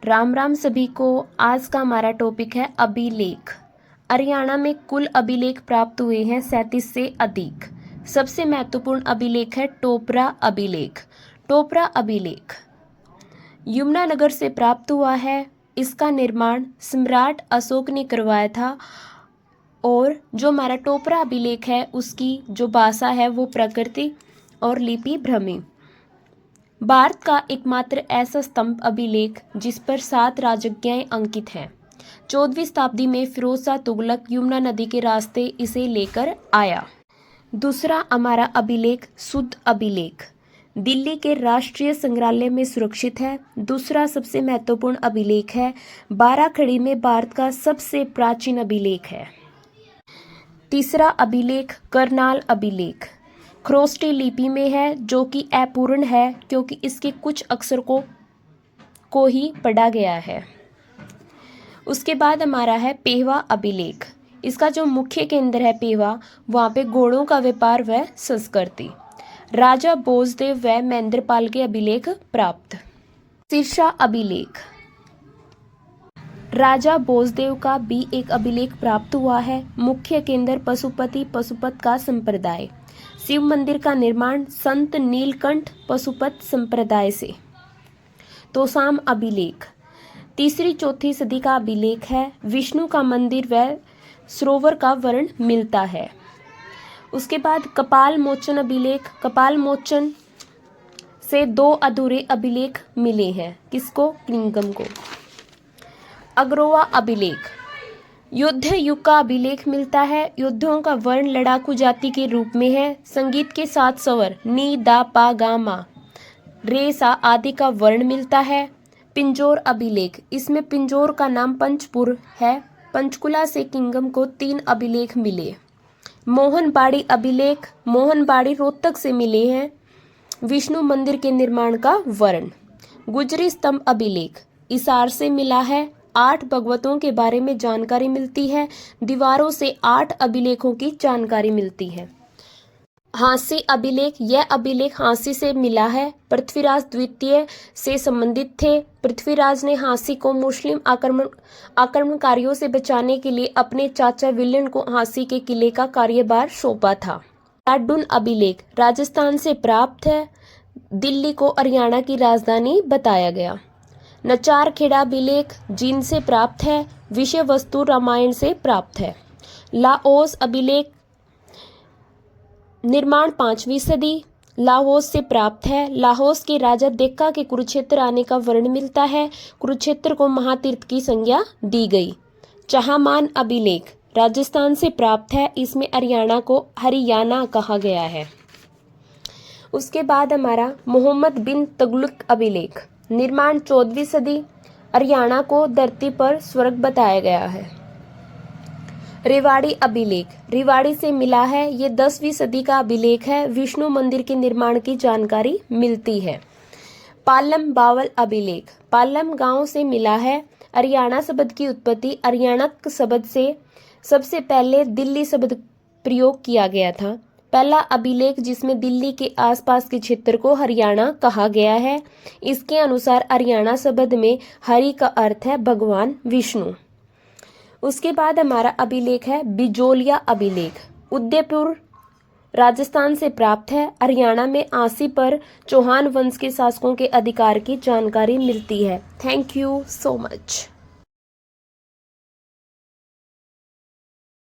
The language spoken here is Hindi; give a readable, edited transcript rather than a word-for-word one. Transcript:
राम राम सभी को। आज का हमारा टॉपिक है अभिलेख। हरियाणा में कुल अभिलेख प्राप्त हुए हैं 37 से अधिक। सबसे महत्वपूर्ण अभिलेख है टोपरा अभिलेख। टोपरा अभिलेख यमुनानगर से प्राप्त हुआ है। इसका निर्माण सम्राट अशोक ने करवाया था और जो हमारा टोपरा अभिलेख है उसकी जो भाषा है वो प्राकृतिक और लिपि ब्राह्मी। भारत का एकमात्र ऐसा स्तंभ अभिलेख जिस पर 7 राजज्ञाएं अंकित हैं। 14वीं शताब्दी में फिरोज शाह तुगलक यमुना नदी के रास्ते इसे लेकर आया। दूसरा हमारा अभिलेख शुद्ध अभिलेख दिल्ली के राष्ट्रीय संग्रहालय में सुरक्षित है। दूसरा सबसे महत्वपूर्ण अभिलेख है 12 खड़ी में भारत का सबसे प्राचीन अभिलेख है। तीसरा अभिलेख करनाल अभिलेख खरोष्टी लिपि में है जो कि अपूर्ण है क्योंकि इसके कुछ अक्षर को ही पढ़ा गया है। उसके बाद हमारा है पेहवा अभिलेख। इसका जो मुख्य केंद्र है पेहवा, वहाँ पे घोड़ों का व्यापार व संस्कृति। राजा भोजदेव व महेंद्रपाल के अभिलेख प्राप्त। सिरसा अभिलेख राजा भोजदेव का भी एक अभिलेख प्राप्त हुआ है। मुख्य केंद्र पशुपत का संप्रदाय। शिव मंदिर का निर्माण संत नीलकंठ पशुपत संप्रदाय से। तोसाम अभिलेख 3री-4वीं सदी का अभिलेख है। विष्णु का मंदिर व सरोवर का वर्णन मिलता है। उसके बाद कपाल मोचन अभिलेख। कपाल मोचन से 2 अधूरे अभिलेख मिले हैं। किसको? किंगम को। अग्रवा अभिलेख युद्ध युग का अभिलेख मिलता है। युद्धों का वर्ण लड़ाकू जाति के रूप में है। संगीत के 7 स्वर नी दा पा गा मा रे सा आदि का वर्ण मिलता है। पिंजौर अभिलेख इसमें पिंजौर का नाम पंचपुर है। पंचकुला से किंगम को 3 अभिलेख मिले। मोहनबाड़ी अभिलेख मोहनबाड़ी रोहतक से मिले हैं। विष्णु मंदिर के निर्माण का वर्ण। गुजरी स्तंभ अभिलेख हिसार से मिला है। 8 भगवतों के बारे में जानकारी मिलती है। दीवारों से 8 अभिलेखों की जानकारी मिलती है। हाँसी अभिलेख यह अभिलेख हाँसी से मिला है। पृथ्वीराज द्वितीय से संबंधित थे। पृथ्वीराज ने हाँसी को मुस्लिम आक्रमणकारियों से बचाने के लिए अपने चाचा विलियम को हाँसी के किले का कार्यभार सौंपा था। लाडून अभिलेख राजस्थान से प्राप्त है। दिल्ली को हरियाणा की राजधानी बताया गया। नचार खेड़ा अभिलेख जींद से प्राप्त है। विषय वस्तु रामायण से प्राप्त है। लाओस अभिलेख निर्माण 5वीं सदी लाओस से प्राप्त है। लाओस के राजा देक्का के कुरुक्षेत्र आने का वर्णन मिलता है। कुरुक्षेत्र को महातीर्थ की संज्ञा दी गई। चाहमान अभिलेख राजस्थान से प्राप्त है। इसमें हरियाणा को हरियाणा कहा गया है। उसके बाद हमारा मोहम्मद बिन तुगलक अभिलेख निर्माण 14वीं सदी। हरियाणा को धरती पर स्वर्ग बताया गया है। रेवाड़ी अभिलेख रेवाड़ी से मिला है। ये 10वीं सदी का अभिलेख है। विष्णु मंदिर के निर्माण की जानकारी मिलती है। पालम बावल अभिलेख पालम गांव से मिला है। हरियाणा शब्द की उत्पत्ति हरियाणक शब्द से सबसे पहले दिल्ली शब्द प्रयोग किया गया था। पहला अभिलेख जिसमें दिल्ली के आसपास के क्षेत्र को हरियाणा कहा गया है। इसके अनुसार हरियाणा शब्द में हरि का अर्थ है भगवान विष्णु। उसके बाद हमारा अभिलेख है बिजोलिया अभिलेख उदयपुर राजस्थान से प्राप्त है। हरियाणा में आसी पर चौहान वंश के शासकों के अधिकार की जानकारी मिलती है। Thank you so much.